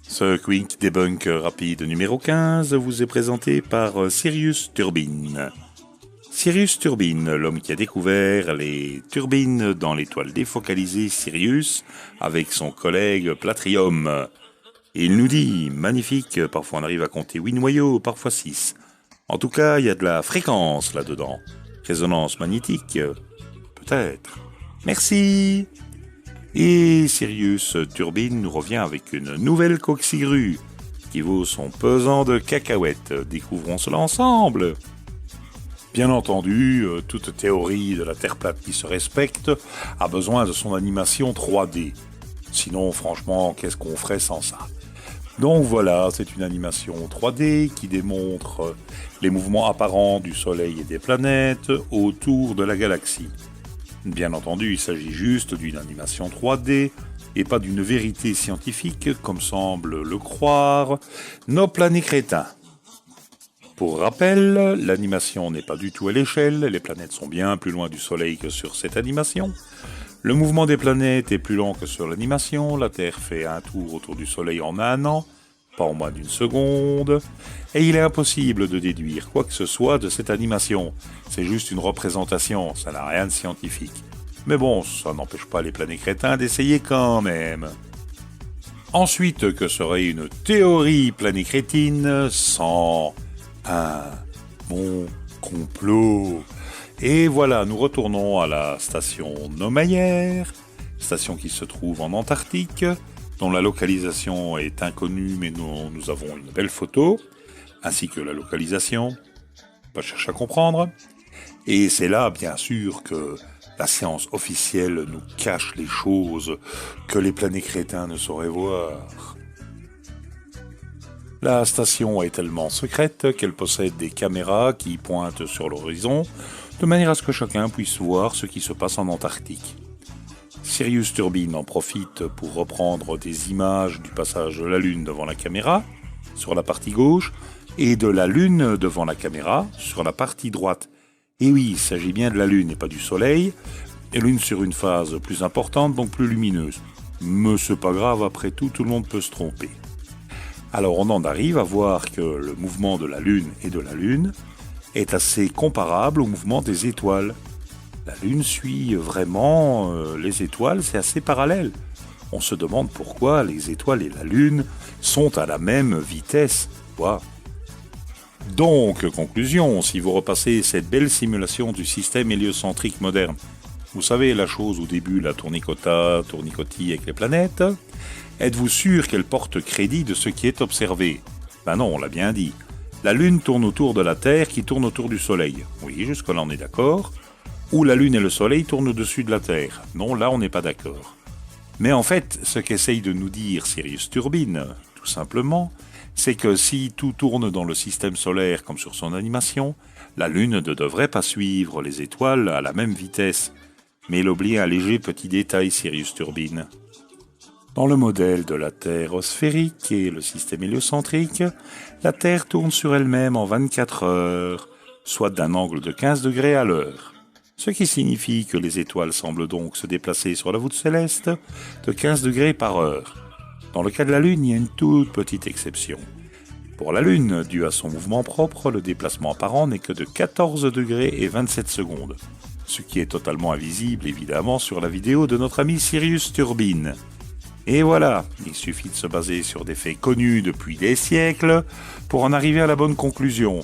Ce Quick Debunk rapide numéro 15 vous est présenté par Sirius Turbine. Sirius Turbine, l'homme qui a découvert les turbines dans l'étoile défocalisée Sirius avec son collègue Platrium. Et il nous dit, magnifique, parfois on arrive à compter 8 noyaux, parfois 6. En tout cas, il y a de la fréquence là-dedans. Résonance magnétique, peut-être. Merci. Et Sirius Turbine nous revient avec une nouvelle coxigru qui vaut son pesant de cacahuètes. Découvrons cela ensemble. Bien entendu, toute théorie de la Terre plate qui se respecte a besoin de son animation 3D. Sinon, franchement, qu'est-ce qu'on ferait sans ça ? Donc voilà, c'est une animation 3D qui démontre les mouvements apparents du Soleil et des planètes autour de la galaxie. Bien entendu, il s'agit juste d'une animation 3D et pas d'une vérité scientifique comme semblent le croire nos planètes crétins. Pour rappel, l'animation n'est pas du tout à l'échelle, les planètes sont bien plus loin du Soleil que sur cette animation. Le mouvement des planètes est plus lent que sur l'animation, la Terre fait un tour autour du Soleil en 1 an, pas en moins d'1 seconde, et il est impossible de déduire quoi que ce soit de cette animation. C'est juste une représentation, ça n'a rien de scientifique. Mais bon, ça n'empêche pas les planètes crétins d'essayer quand même. Ensuite, que serait une théorie planécrétine sans un bon complot ? Et voilà, nous retournons à la station Nomayer, station qui se trouve en Antarctique, dont la localisation est inconnue, mais nous avons une belle photo, ainsi que la localisation. Pas chercher à comprendre. Et c'est là, bien sûr, que la science officielle nous cache les choses que les planètes crétins ne sauraient voir. La station est tellement secrète qu'elle possède des caméras qui pointent sur l'horizon, de manière à ce que chacun puisse voir ce qui se passe en Antarctique. Sirius Turbine en profite pour reprendre des images du passage de la Lune devant la caméra, sur la partie gauche, et de la Lune devant la caméra, sur la partie droite. Et oui, il s'agit bien de la Lune et pas du Soleil, et Lune sur une phase plus importante, donc plus lumineuse. Mais c'est pas grave, après tout le monde peut se tromper. Alors on en arrive à voir que le mouvement de la Lune et de la Lune est assez comparable au mouvement des étoiles. La Lune suit vraiment les étoiles, c'est assez parallèle. On se demande pourquoi les étoiles et la Lune sont à la même vitesse. Quoi ? Donc, conclusion, si vous repassez cette belle simulation du système héliocentrique moderne, vous savez la chose au début, la tournicotis avec les planètes, êtes-vous sûr qu'elle porte crédit de ce qui est observé ? Ben non, on l'a bien dit. La Lune tourne autour de la Terre qui tourne autour du Soleil. Oui, jusque-là on est d'accord. Ou la Lune et le Soleil tournent au-dessus de la Terre. Non, là on n'est pas d'accord. Mais en fait, ce qu'essaye de nous dire Sirius Turbine, tout simplement, c'est que si tout tourne dans le système solaire comme sur son animation, la Lune ne devrait pas suivre les étoiles à la même vitesse. Mais il oublie un léger petit détail, Sirius Turbine. Dans le modèle de la Terre sphérique et le système héliocentrique, la Terre tourne sur elle-même en 24 heures, soit d'un angle de 15 degrés à l'heure. Ce qui signifie que les étoiles semblent donc se déplacer sur la voûte céleste de 15 degrés par heure. Dans le cas de la Lune, il y a une toute petite exception. Pour la Lune, dû à son mouvement propre, le déplacement apparent n'est que de 14 degrés et 27 secondes. Ce qui est totalement invisible, évidemment, sur la vidéo de notre ami Sirius Turbine. Et voilà, il suffit de se baser sur des faits connus depuis des siècles pour en arriver à la bonne conclusion.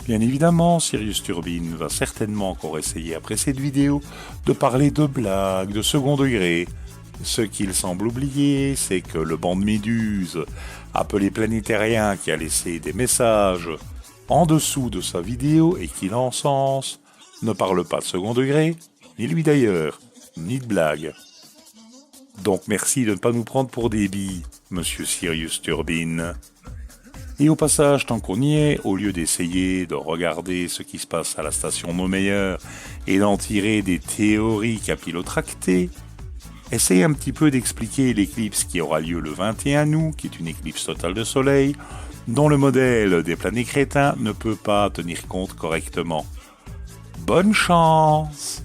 Bien évidemment, Sirius Turbine va certainement encore essayer après cette vidéo de parler de blagues, de second degré. Ce qu'il semble oublier, c'est que le banc de Méduse, appelé Planétérien, qui a laissé des messages en dessous de sa vidéo et qui l'encense, ne parle pas de second degré, ni lui d'ailleurs, ni de blagues. Donc merci de ne pas nous prendre pour des billes, monsieur Sirius Turbine. Et au passage, tant qu'on y est, au lieu d'essayer de regarder ce qui se passe à la station Nomayer et d'en tirer des théories capillotractées, essayez un petit peu d'expliquer l'éclipse qui aura lieu le 21 août, qui est une éclipse totale de soleil, dont le modèle des planètes crétins ne peut pas tenir compte correctement. Bonne chance!